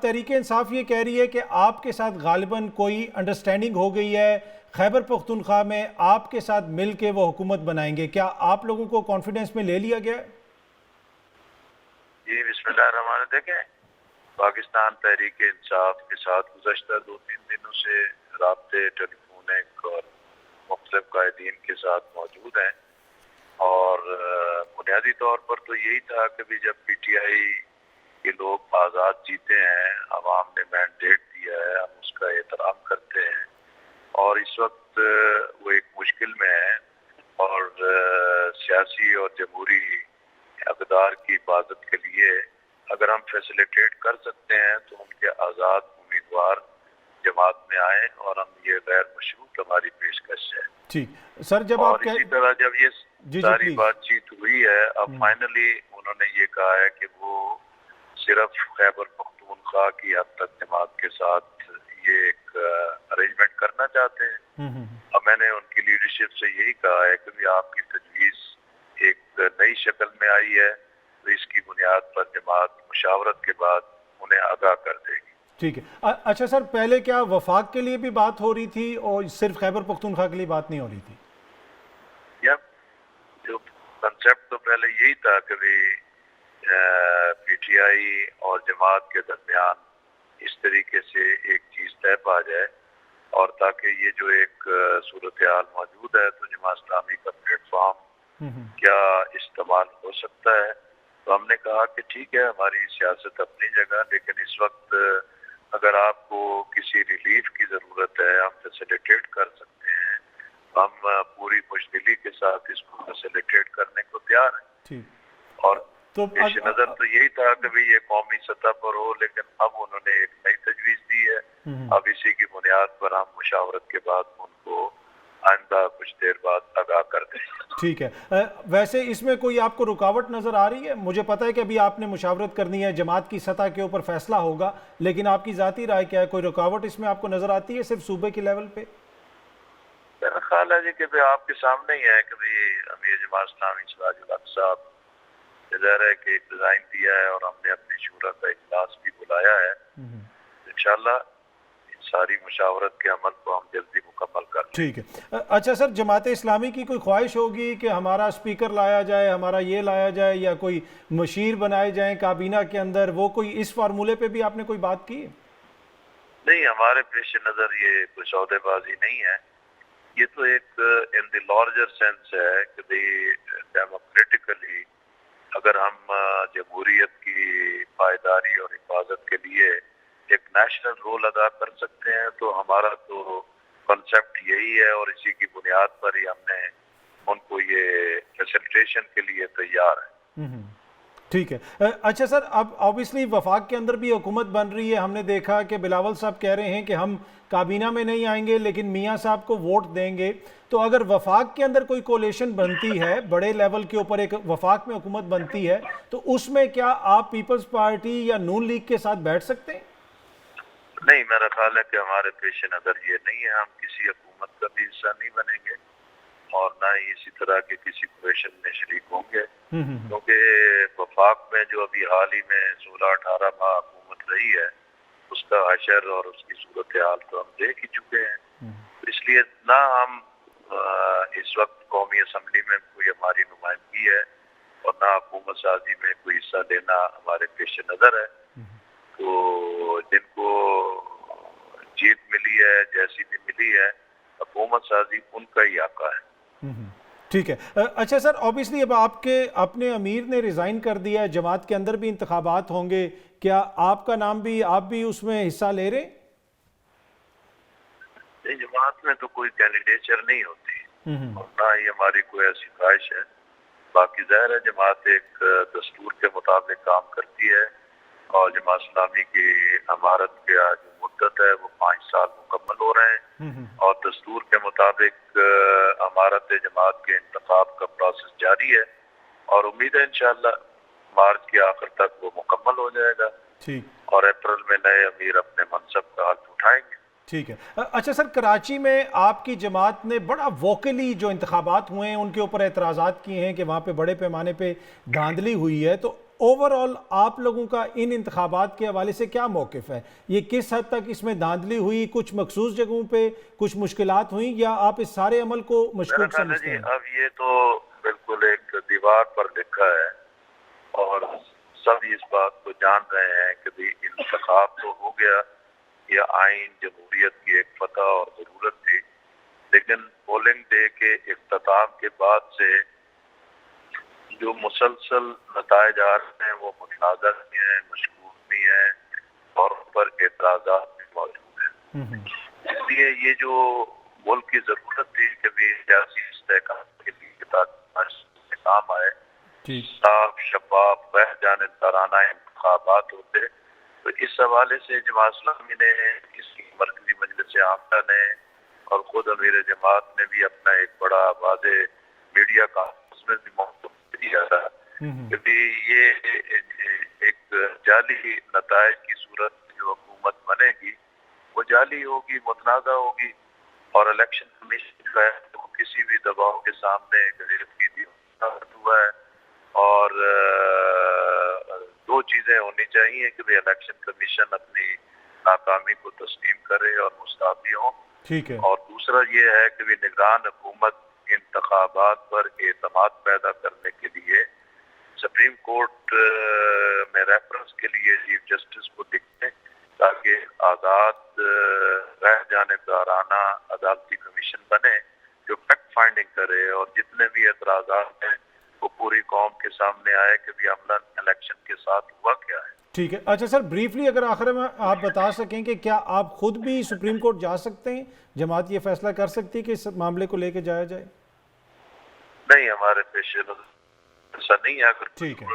تحریک انصاف یہ کہہ رہی ہے کہ آپ کے ساتھ غالباً کوئی انڈرسٹینڈنگ ہو گئی ہے، خیبر پختونخوا میں آپ کے ساتھ مل کے وہ حکومت بنائیں گے. کیا آپ لوگوں کو کانفیڈنس میں لے لیا گیا ہے؟ جی بسم اللہ الرحمن الرحیم. دیکھیں، پاکستان تحریک انصاف کے ساتھ گزشتہ 2-3 دنوں سے رابطے ٹیلی فونک اور مختلف قائدین کے ساتھ موجود ہیں، اور بنیادی طور پر تو یہی تھا کہ بھی جب پی ٹی آئی کے لوگ آزاد جیتے ہیں، عوام نے مینڈیٹ دیا ہے، ہم اس کا احترام کرتے ہیں، اور اس وقت وہ ایک مشکل میں ہے، اور سیاسی اور جمہوری اقدار کی حفاظت کے لیے اگر ہم فیسیلیٹیٹ کر سکتے ہیں تو ان کے آزاد امیدوار جماعت میں آئیں، اور ہم یہ غیر مشروط ہماری پیشکش ہے. ٹھیک سر، جب اور آپ اسی طرح جب یہ ساری بات چیت ہوئی ہے، اب فائنلی انہوں نے یہ کہا ہے کہ وہ صرف خیبر پختونخوا کی حد تک جماعت کے ساتھ یہ ایک ارینجمنٹ کرنا چاہتے ہیں. اب میں نے ان کی لیڈرشپ سے یہی کہا ہے کہ آپ کی تجویز ایک نئی شکل میں آئی ہے، تو اس کی بنیاد پر جماعت مشاورت کے بعد انہیں آگاہ کر دے گی. ٹھیک ہے. اچھا سر، پہلے کیا وفاق کے لیے بھی بات ہو رہی تھی اور صرف خیبر پختونخوا کے لیے بات نہیں ہو رہی تھی؟ جو کنسیپٹ تو پہلے یہی تھا کہ پی ٹی آئی اور جماعت کے درمیان اس طریقے سے ایک چیز طے پا جائے، اور تاکہ یہ جو ایک صورتحال موجود ہے تو جماعت اسلامی کا پلیٹ فارم کیا استعمال ہو سکتا ہے. تو ہم نے کہا کہ ٹھیک ہے، ہماری سیاست اپنی جگہ، لیکن اس وقت اگر آپ کو کسی ریلیف کی ضرورت ہے ہم فیسیلیٹیٹ کر سکتے ہیں، ہم پوری خوشدلی کے ساتھ اس کو فیسیلیٹیٹ کرنے کو تیار ہیں. اور پیش نظر تو یہی تھا کہ یہ قومی سطح پر ہو، لیکن اب انہوں نے ایک نئی تجویز دی ہے. اب اسی کی بنیاد پر ہم مشاورت کے بعد ان کو آئندہ کچھ دیر بعد آگاہ کر دیں. ٹھیک ہے. ویسے اس میں کوئی آپ کو رکاوٹ نظر آ رہی ہے؟ مجھے پتہ ہے کہ ابھی آپ نے مشاورت کرنی ہے، جماعت کی سطح کے اوپر فیصلہ ہوگا، لیکن آپ کی ذاتی رائے کیا ہے؟ کوئی رکاوٹ اس میں آپ کو نظر آتی ہے صرف صوبے کے لیول پہ؟ میرا خیال ہے جی کہ آپ کے سامنے ہی ہے کہ امیر جماعت اسلامی سراج الحق صاحب ظاہر ہے کہ ایک ڈیزائن دیا ہے، اور ہم نے اپنی شورا کا اجلاس بھی بلایا ہے. انشاءاللہ ساری مشاورت کے عمل کو ہم جلدی مکمل کر لیں. ٹھیک ہے. اچھا سر، جماعت اسلامی کی کوئی خواہش ہوگی کہ ہمارا اسپیکر لایا جائے، ہمارا یہ لایا جائے، یا کوئی مشیر بنائے جائیں کابینہ کے اندر؟ وہ کوئی اس فارمولے پہ بھی آپ نے کوئی بات کی؟ نہیں، ہمارے پیش نظر یہ کوئی سودے بازی نہیں ہے. یہ تو ایک ان دی لارجر سینس ہے کہ ڈیموکریٹیکلی اگر ہم جمہوریت کی پائیداری اور حفاظت کے لیے ایک نیشنل رول ادا کر سکتے ہیں تو ہمارا تو کنسیپٹ یہی ہے، اور اسی کی بنیاد پر ہی ہم نے ان کو یہ فیسیلیٹیشن کے لیے تیار ہے. ٹھیک ہے. اچھا سر، اب آبویسلی وفاق کے اندر بھی حکومت بن رہی ہے. ہم نے دیکھا کہ بلاول صاحب کہہ رہے ہیں کہ ہم کابینہ میں نہیں آئیں گے لیکن میاں صاحب کو ووٹ دیں گے. تو اگر وفاق کے اندر کوئی کولیشن بنتی ہے، بڑے لیول کے اوپر ایک وفاق میں حکومت بنتی ہے، تو اس میں کیا آپ پیپلز پارٹی یا نون لیگ کے ساتھ بیٹھ سکتے ہیں؟ نہیں، میرا خیال ہے کہ ہمارے پیش نظر یہ نہیں ہے. ہم کسی حکومت کا بھی حصہ نہیں بنیں گے، اور نہ ہی اسی طرح کے کسی کویشن میں شریک ہوں گے، کیونکہ وفاق میں جو ابھی حال ہی میں 16-18 ماہ حکومت رہی ہے اس کا حشر اور اس کی صورتحال تو ہم دیکھ ہی چکے ہیں. اس لیے نہ ہم اس وقت قومی اسمبلی میں کوئی ہماری نمائندگی ہے، اور نہ حکومت سازی میں کوئی حصہ لینا ہمارے پیش نظر ہے. تو جن کو جیت ملی ہے، جیسی بھی ملی ہے، حکومت سازی ان کا ہی آقا ہے. ٹھیک ہے. اچھا سر، اوبیسلی اب آپ کے اپنے امیر نے ریزائن کر دیا ہے، جماعت کے اندر بھی انتخابات ہوں گے، کیا آپ کا نام بھی، آپ بھی اس میں حصہ لے رہے ہیں؟ جماعت میں تو کوئی کینڈیڈیچر نہیں ہوتی، اور نہ ہی ہماری کوئی ایسی خواہش ہے. باقی ظاہر ہے جماعت ایک دستور کے مطابق کام کرتی ہے، اور جماعت اسلامی کی امارت کا جو مدت ہے وہ 5 سال مکمل ہو رہے ہیں، اور دستور کے مطابق امارت جماعت کے انتخاب کا پروسیس جاری ہے، اور امید ہے انشاءاللہ مارچ کے آخر تک وہ مکمل ہو جائے گا، اور اپریل میں نئے امیر اپنے منصب کا حلف اٹھائیں گے. ٹھیک ہے. اچھا سر، کراچی میں آپ کی جماعت نے بڑا ووکلی جو انتخابات ہوئے ہیں ان کے اوپر اعتراضات کیے ہیں کہ وہاں پہ بڑے پیمانے پہ دھاندلی ہوئی ہے، تو اوور آل آپ لوگوں کا ان انتخابات کے حوالے سے کیا موقف ہے؟ یہ کس حد تک اس میں دھاندلی ہوئی، کچھ مخصوص جگہوں پہ کچھ مشکلات ہوئیں، یا آپ اس سارے عمل کو مشکوک سمجھتے ہیں؟ اب یہ تو بالکل ایک دیوار پر لکھا ہے اور سب اس بات کو جان رہے ہیں کہ بھی انتخاب تو ہو گیا، یہ آئین جمہوریت کی ایک فتح اور ضرورت تھی، لیکن پولنگ ڈے کے اختتام کے بعد سے جو مسلسل نتائج آ رہے ہیں وہ متنازع بھی ہیں، مشکوک بھی ہیں اور ان پر اعتراضات بھی موجود ہیں۔ اس لیے یہ جو ملک کی ضرورت تھی کہ بھی سیاسی استحکام کے لیے کام آئے، صاف شفاف غیر جانبدارانہ انتخابات ہوتے، تو اس حوالے سے جماعت اسلامی نے، اس کی مرکزی مجلس عاملہ نے اور خود امیر جماعت نے بھی اپنا ایک بڑا واضح میڈیا کانفرنس میں بھی موقف دیا تھا کہ یہ ایک جعلی نتائج کی صورت جو حکومت بنے گی وہ جعلی ہوگی، متنازع ہوگی، اور الیکشن کمیشن جو ہے وہ کسی بھی دباؤ کے سامنے گریفتی ہوا ہے، اور دو چیزیں ہونی چاہیے کہ الیکشن کمیشن اپنی ناکامی کو تسلیم کرے اور مستعفی ہو، ٹھیک ہے، اور دوسرا یہ ہے کہ نگران حکومت انتخابات پر اعتماد پیدا کرنے کے لیے سپریم کورٹ میں ریفرنس کے لیے چیف جسٹس کو لکھیں تاکہ آزاد غیر جانبدارانہ عدالتی کمیشن بنے جو فیکٹ فائنڈنگ کرے، اور جتنے بھی اعتراضات ہیں وہ پوری قوم کے سامنے آئے کہ بھی عملاً الیکشن کے ساتھ ہوا کیا ہے۔ ٹھیک ہے۔ اچھا سر، بریفلی اگر آخر میں آپ بتا سکیں کہ کیا آپ خود بھی سپریم کورٹ جا سکتے ہیں؟ جماعت یہ فیصلہ کر سکتی ہے کہ اس معاملے کو لے کے جایا جائے؟ نہیں، ہمارے پیش نظر ایسا نہیں ہے۔ اگر ٹھیک ہے۔